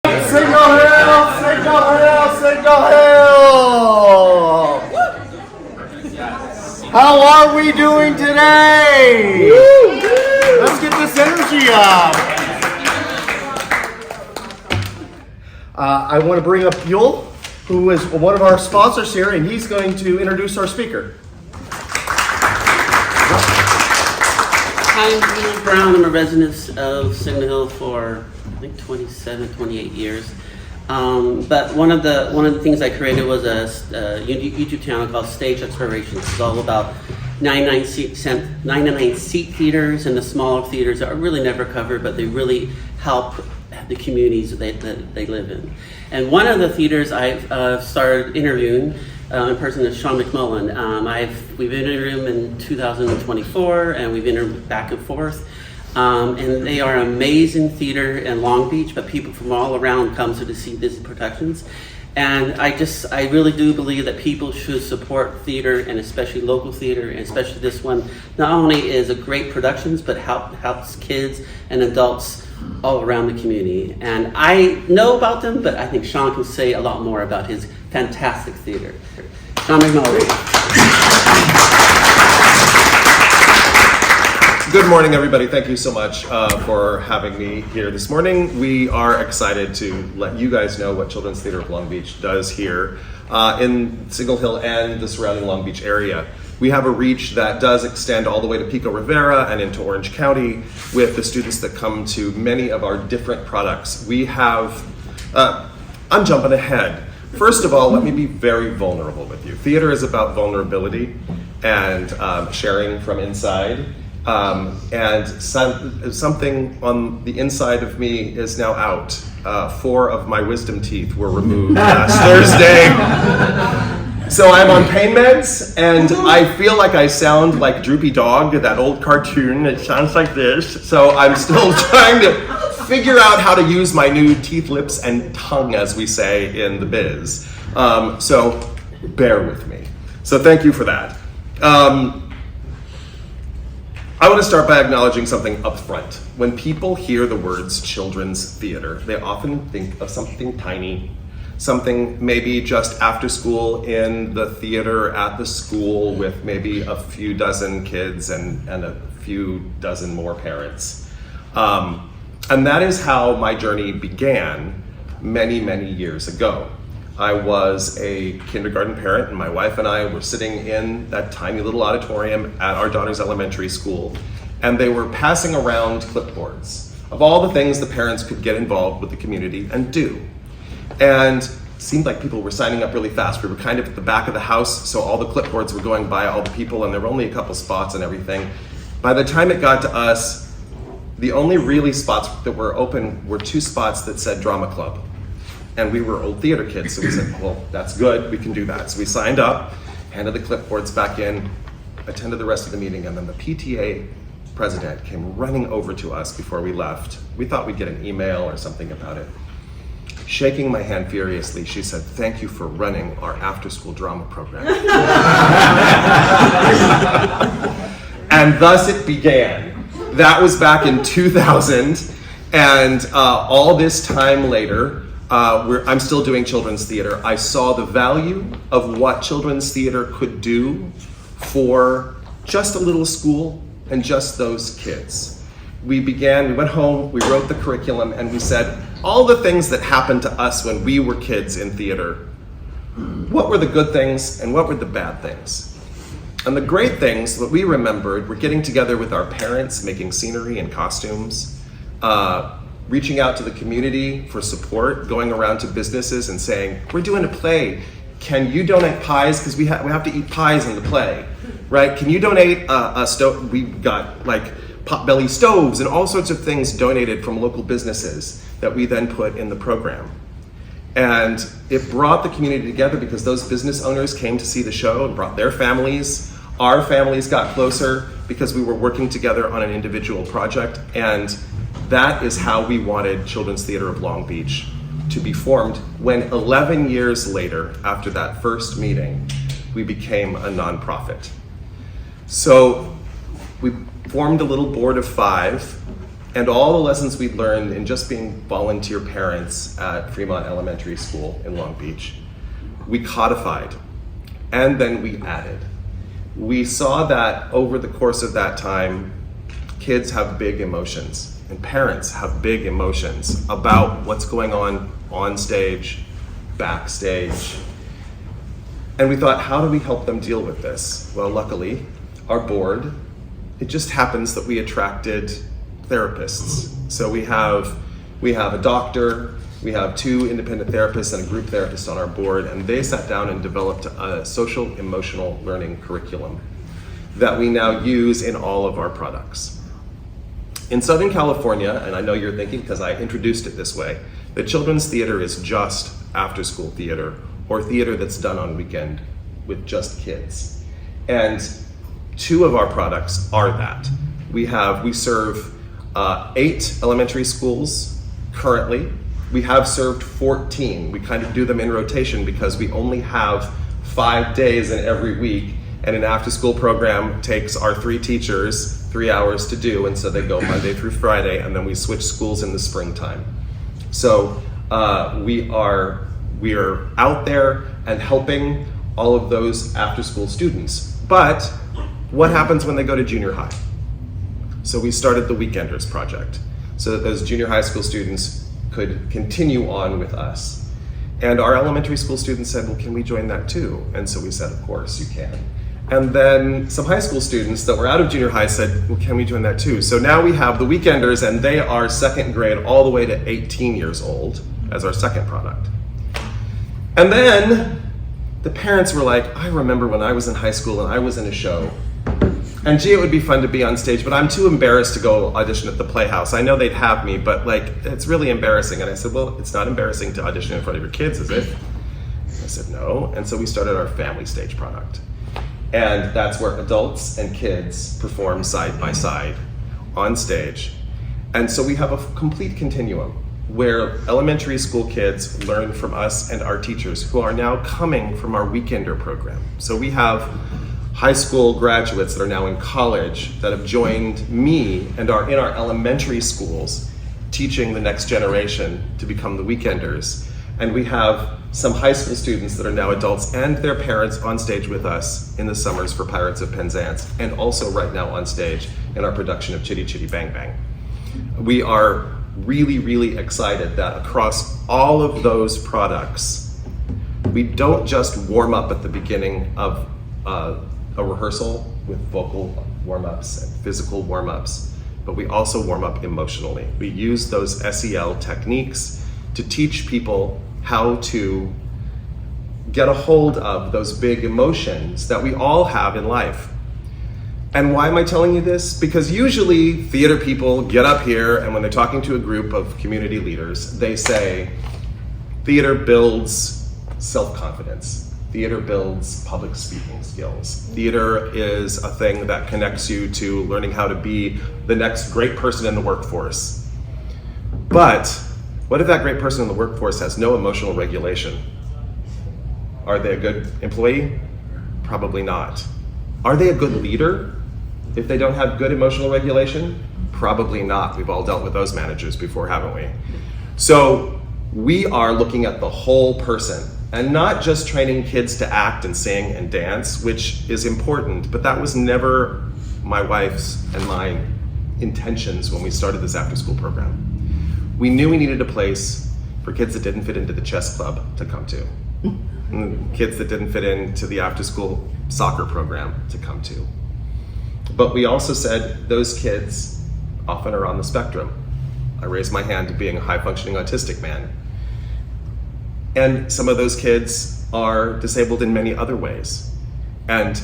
Signal Hill! Signal Hill! Signal Hill! How are we doing today? Let's get this energy up. I want to bring up Yul, who is one of our sponsors here, and he's going to introduce our speaker. Hi, I'm Ian Brown. I'm a resident of Signal Hill for I think 27, 28 years. But one of the things I created was a YouTube channel called Stage Explorations. It's all about 99 seat theaters and the smaller theaters that are really never covered, but they really help the communities that they live in. And one of the theaters I've started interviewing in person is Sean McMULLEN. We've interviewed him in 2024, and we've interviewed back and forth. And they are an amazing theater in Long Beach, but people from all around come to see these productions. And I really do believe that people should support theater, and especially local theater, and especially this one. Not only is a great productions, but helps kids and adults all around the community. And I know about them, but I think Sean can say a lot more about his fantastic theater. Sean McMULLEN. Good morning, everybody. Thank you so much for having me here this morning. We are excited to let you guys know what Children's Theater of Long Beach does here in Signal Hill and the surrounding Long Beach area. We have a reach that does extend all the way to Pico Rivera and into Orange County with the students that come to many of our different products. We have, I'm jumping ahead. First of all, let me be very vulnerable with you. Theater is about vulnerability and sharing from inside. And something on the inside of me is now out. 4 of my wisdom teeth were removed last Thursday. So I'm on pain meds, and I feel like I sound like Droopy Dog, that old cartoon. It sounds like this. So I'm still trying to figure out how to use my new teeth, lips, and tongue, as we say in the biz. So bear with me. So thank you for that. I want to start by acknowledging something up front. When people hear the words children's theater, they often think of something tiny, something maybe just after school in the theater at the school with maybe a few dozen kids and a few dozen more parents. And that is how my journey began many, many years ago. I was a kindergarten parent, and my wife and I were sitting in that tiny little auditorium at our daughter's elementary school, and they were passing around clipboards of all the things the parents could get involved with the community and do. And it seemed like people were signing up really fast. We were kind of at the back of the house, so all the clipboards were going by all the people, and there were only a couple spots and everything. By the time it got to us, the only really spots that were open were 2 spots that said drama club. And we were old theater kids, so we said, well, that's good, we can do that. So we signed up, handed the clipboards back in, attended the rest of the meeting, and then the PTA president came running over to us before we left. We thought we'd get an email or something about it. Shaking my hand furiously, she said, "Thank you for running our after-school drama program." And thus it began. That was back in 2000, and all this time later, I'm still doing children's theater. I saw the value of what children's theater could do for just a little school and just those kids. We went home, we wrote the curriculum, and we said, all the things that happened to us when we were kids in theater, what were the good things and what were the bad things? And the great things that we remembered were getting together with our parents, making scenery and costumes, reaching out to the community for support, going around to businesses and saying, we're doing a play. Can you donate pies? Because we have to eat pies in the play, right? Can you donate a stove? We got like potbelly stoves and all sorts of things donated from local businesses that we then put in the program. And it brought the community together because those business owners came to see the show and brought their families. Our families got closer because we were working together on an individual project. And that is how we wanted Children's Theater of Long Beach to be formed when 11 years later, after that first meeting, we became a nonprofit. So we formed a little board of 5 and all the lessons we'd learned in just being volunteer parents at Fremont Elementary School in Long Beach, we codified, and then we added. We saw that over the course of that time, kids have big emotions, and parents have big emotions about what's going on stage, backstage. And we thought, how do we help them deal with this? Well, luckily, our board, it just happens that we attracted therapists. So we have a doctor, we have 2 independent therapists and a group therapist on our board, and they sat down and developed a social emotional learning curriculum that we now use in all of our products. In Southern California, and I know you're thinking because I introduced it this way, that children's theater is just after-school theater or theater that's done on weekend with just kids. And 2 of our products are that. We serve 8 elementary schools currently. We have served 14. We kind of do them in rotation because we only have 5 days in every week, and an after-school program takes our 3 teachers 3 hours to do, and so they go Monday through Friday, and then we switch schools in the springtime. So we are out there and helping all of those after-school students. But what happens when they go to junior high? So we started the Weekenders Project so that those junior high school students could continue on with us. And our elementary school students said, well, can we join that too? And so we said, of course you can. And then some high school students that were out of junior high said, well, can we join that too? So now we have the Weekenders, and they are 2nd grade all the way to 18 years old as our second product. And then the parents were like, I remember when I was in high school and I was in a show, and gee, it would be fun to be on stage, but I'm too embarrassed to go audition at the Playhouse. I know they'd have me, but like, it's really embarrassing. And I said, well, it's not embarrassing to audition in front of your kids, is it? I said, no. And so we started our family stage product. And that's where adults and kids perform side by side on stage. And so we have a complete continuum where elementary school kids learn from us and our teachers who are now coming from our Weekender program. So we have high school graduates that are now in college that have joined me and are in our elementary schools teaching the next generation to become the Weekenders. And we have some high school students that are now adults and their parents on stage with us in the summers for Pirates of Penzance, and also right now on stage in our production of Chitty Chitty Bang Bang. We are really, really excited that across all of those products, we don't just warm up at the beginning of a rehearsal with vocal warm-ups and physical warm-ups, but we also warm up emotionally. We use those SEL techniques to teach people how to get a hold of those big emotions that we all have in life. And why am I telling you this? Because usually theater people get up here and when they're talking to a group of community leaders, they say, theater builds self-confidence. Theater builds public speaking skills. Theater is a thing that connects you to learning how to be the next great person in the workforce. But what if that great person in the workforce has no emotional regulation? Are they a good employee? Probably not. Are they a good leader if they don't have good emotional regulation? Probably not. We've all dealt with those managers before, haven't we? So we are looking at the whole person and not just training kids to act and sing and dance, which is important, but that was never my wife's and my intentions when we started this after-school program. We knew we needed a place for kids that didn't fit into the chess club to come to, and kids that didn't fit into the after-school soccer program to come to. But we also said those kids often are on the spectrum. I raised my hand to being a high-functioning autistic man. And some of those kids are disabled in many other ways. And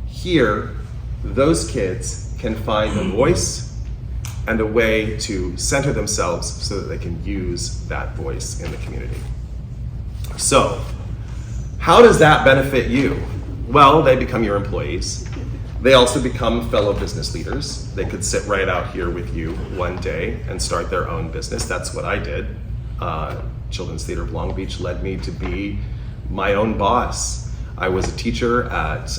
here, those kids can find a voice and a way to center themselves so that they can use that voice in the community. So, how does that benefit you? Well, they become your employees. They also become fellow business leaders. They could sit right out here with you one day and start their own business. That's what I did. Children's Theater of Long Beach led me to be my own boss. I was a teacher at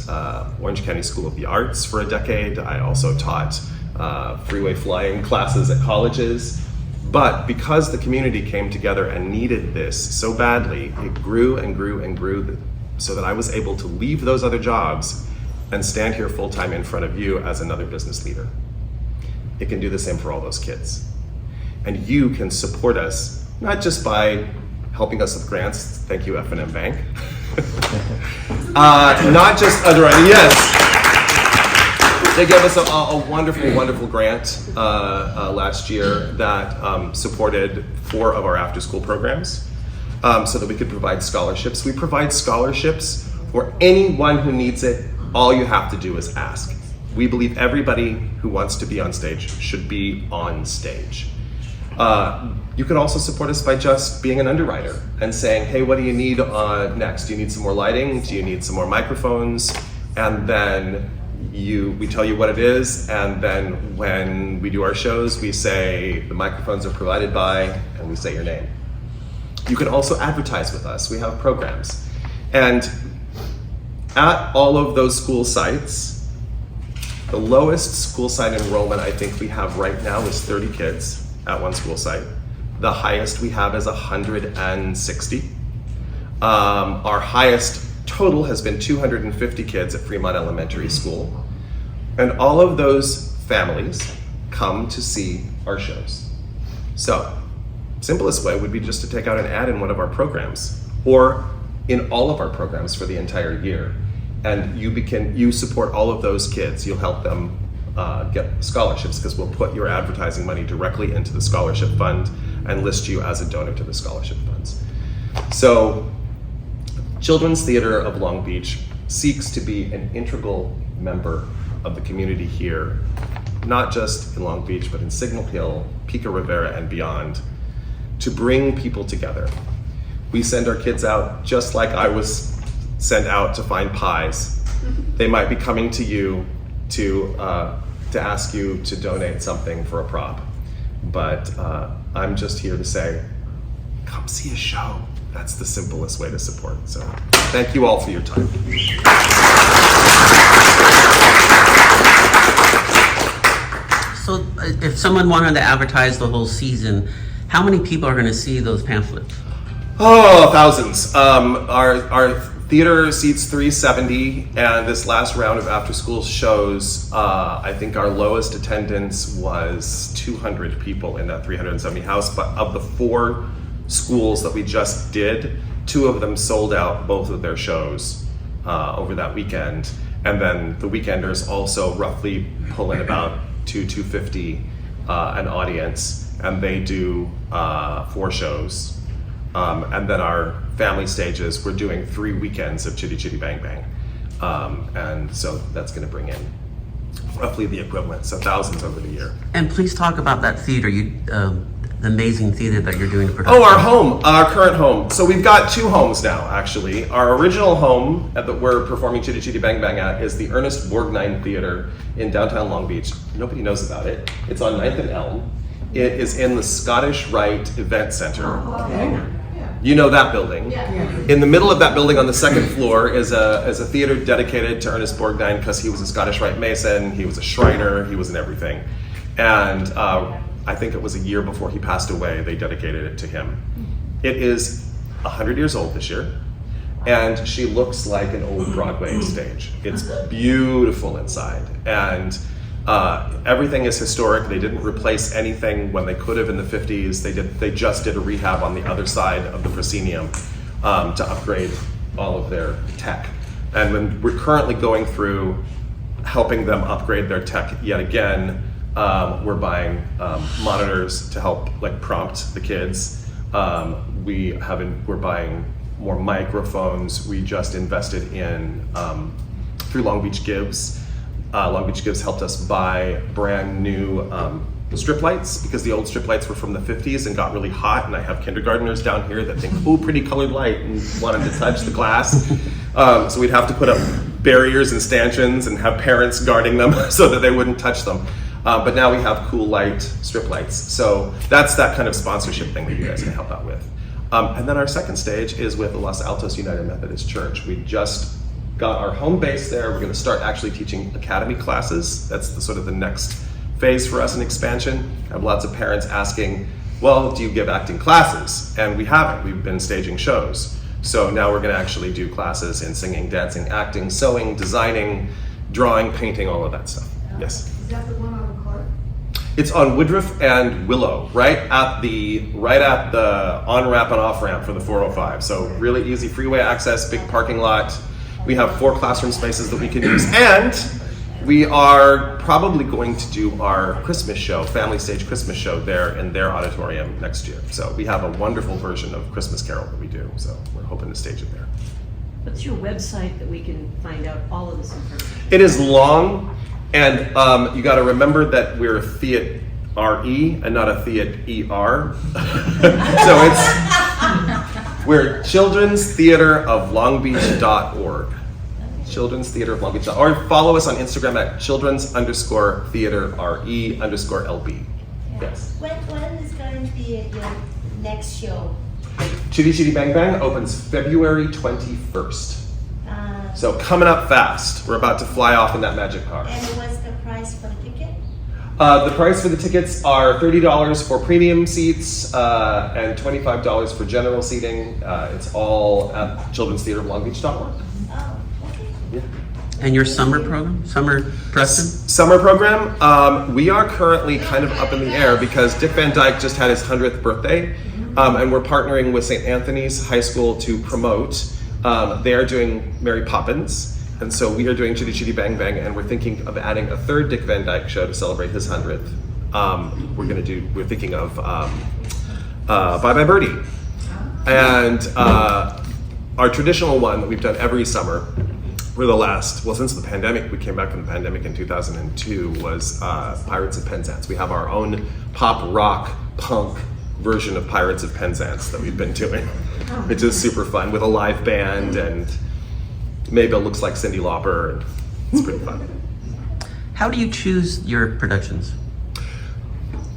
Orange County School of the Arts for a decade. I also taught freeway flying classes at colleges. But because the community came together and needed this so badly, it grew and grew and grew so that I was able to leave those other jobs and stand here full-time in front of you as another business leader. It can do the same for all those kids. And you can support us, not just by helping us with grants, thank you F&M Bank, not just other ideas. They gave us a wonderful, wonderful grant last year that supported 4 of our after-school programs so that we could provide scholarships. We provide scholarships for anyone who needs it. All you have to do is ask. We believe everybody who wants to be on stage should be on stage. You can also support us by just being an underwriter and saying, hey, what do you need next? Do you need some more lighting? Do you need some more microphones? And then we tell you what it is, and then when we do our shows, we say the microphones are provided by, and we say your name. You can also advertise with us. We have programs. And at all of those school sites, the lowest school site enrollment I think we have right now is 30 kids at one school site. The highest we have is 160. Our highest total has been 250 kids at Fremont Elementary School. And all of those families come to see our shows. So, simplest way would be just to take out an ad in one of our programs, or in all of our programs for the entire year. And you support all of those kids. You'll help them get scholarships, because we'll put your advertising money directly into the scholarship fund and list you as a donor to the scholarship funds. So, Children's Theater of Long Beach seeks to be an integral member of the community here, not just in Long Beach, but in Signal Hill, Pico Rivera, and beyond, to bring people together. We send our kids out just like I was sent out to find pies. They might be coming to you to ask you to donate something for a prop, but I'm just here to say, come see a show. That's the simplest way to support. So thank you all for your time. So if someone wanted to advertise the whole season, how many people are going to see those pamphlets? Oh, thousands. Our theater seats 370, and this last round of after-school shows, I think our lowest attendance was 200 people in that 370 house, but of the 4 schools that we just did, 2 of them sold out both of their shows over that weekend, and then the weekenders also roughly pull in about 250 an audience, and they do 4 shows. And then our family stages, we're doing 3 weekends of Chitty Chitty Bang Bang, and so that's going to bring in roughly the equivalent, so thousands over the year. And please talk about that theater, the amazing theater that you're doing. Oh, our home, our current home. So we've got 2 homes now, actually. Our original home that we're performing Chitty Chitty Bang Bang at is the Ernest Borgnine Theater in downtown Long Beach. Nobody knows about it. It's on 9th and Elm. It is in the Scottish Rite Event Center. Okay. You know that building. Yeah. In the middle of that building on the 2nd floor is a theater dedicated to Ernest Borgnine, because he was a Scottish Rite Mason, he was a Shriner, he was an everything. And I think it was a year before he passed away, they dedicated it to him. It is 100 years old this year, and she looks like an old Broadway stage. It's beautiful inside, and everything is historic. They didn't replace anything when they could have in the 50s. They just did a rehab on the other side of the proscenium to upgrade all of their tech. And when we're currently going through helping them upgrade their tech yet again. We're buying monitors to help prompt the kids. We're buying more microphones. We just invested in through Long Beach Gives. Long Beach Gives helped us buy brand new strip lights, because the old strip lights were from the 50s and got really hot, and I have kindergartners down here that think, oh, pretty colored light, and wanted to touch the glass. So we'd have to put up barriers and stanchions and have parents guarding them so that they wouldn't touch them. But now we have cool light strip lights. So that's that kind of sponsorship thing that you guys can help out with. And then our second stage is with the Los Altos United Methodist Church. We just got our home base there. We're going to start actually teaching academy classes. That's the next phase for us in expansion. I have lots of parents asking, well, do you give acting classes? And we haven't. We've been staging shows. So now we're going to actually do classes in singing, dancing, acting, sewing, designing, drawing, painting, all of that stuff. Yes? Is that the one on the card? It's on Woodruff and Willow, right at the on-ramp and off-ramp for the 405. So really easy freeway access, big parking lot. We have 4 classroom spaces that we can use. And we are probably going to do our Christmas show, family stage Christmas show there in their auditorium next year. So we have a wonderful version of Christmas Carol that we do. So we're hoping to stage it there. What's your website that we can find out all of this information? It is long, and you got to remember that we're Theat RE and not a Theat ER. So we're Children's Theater of Long Beach.org. Children's Theater of Long Beach. Or follow us on Instagram at children's_theater_RE_LB. Yes. When is going to be your next show? Chitty Chitty Bang Bang opens February 21st. So coming up fast. We're about to fly off in that magic car. And what's the price for the ticket? The price for the tickets are $30 for premium seats and $25 for general seating. It's all at children'stheateroflongbeach.org. Oh, okay. Yeah. And your summer program? Summer Preston? Summer program, we are currently kind of up in the air because Dick Van Dyke just had his 100th birthday, and we're partnering with St. Anthony's High School to promote. They are doing Mary Poppins, and so we are doing Chitty Chitty Bang Bang, and we're thinking of adding a 3rd Dick Van Dyke show to celebrate his 100th. We're thinking of Bye Bye Birdie. And our traditional one that we've done every summer since the pandemic, we came back from the pandemic in 2002, was Pirates of Penzance. We have our own pop, rock, punk version of Pirates of Penzance that we've been doing, which is super fun with a live band, and Mabel looks like Cyndi Lauper, and it's pretty fun. How do you choose your productions?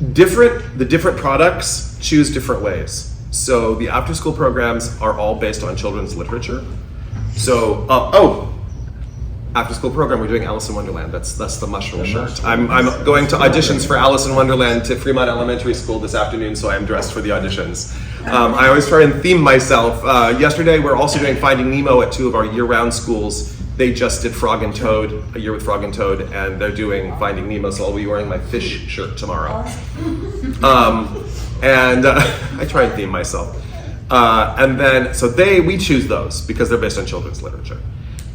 The different products choose different ways. So the after school programs are all based on children's literature. So, after school program, we're doing Alice in Wonderland. That's the mushroom shirt. I'm going to auditions for Alice in Wonderland to Fremont Elementary School this afternoon, so I'm dressed for the auditions. I always try and theme myself. Yesterday, we're also doing Finding Nemo at 2 of our year-round schools. They just did Frog and Toad, A Year with Frog and Toad, and they're doing Finding Nemo, so I'll be wearing my fish shirt tomorrow. I try and theme myself. We choose those because they're based on children's literature.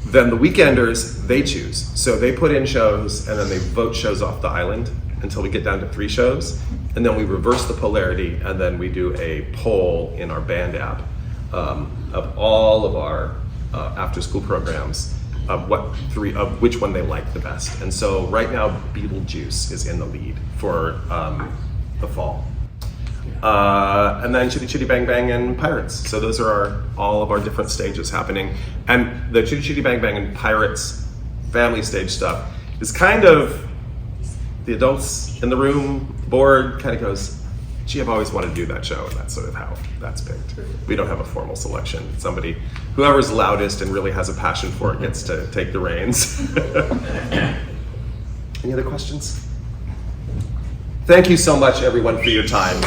Then the weekenders, they choose. So they put in shows and then they vote shows off the island until we get down to 3 shows. And then we reverse the polarity and then we do a poll in our band app of all of our after school programs of which one they like the best. And so right now Beetlejuice is in the lead for the fall. And then Chitty Chitty Bang Bang and Pirates. So those are all of our different stages happening. And the Chitty Chitty Bang Bang and Pirates family stage stuff is kind of the adults in the room, board kind of goes, gee, I've always wanted to do that show, and that's sort of how that's picked. We don't have a formal selection. Whoever's loudest and really has a passion for it gets to take the reins. Any other questions? Thank you so much, everyone, for your time.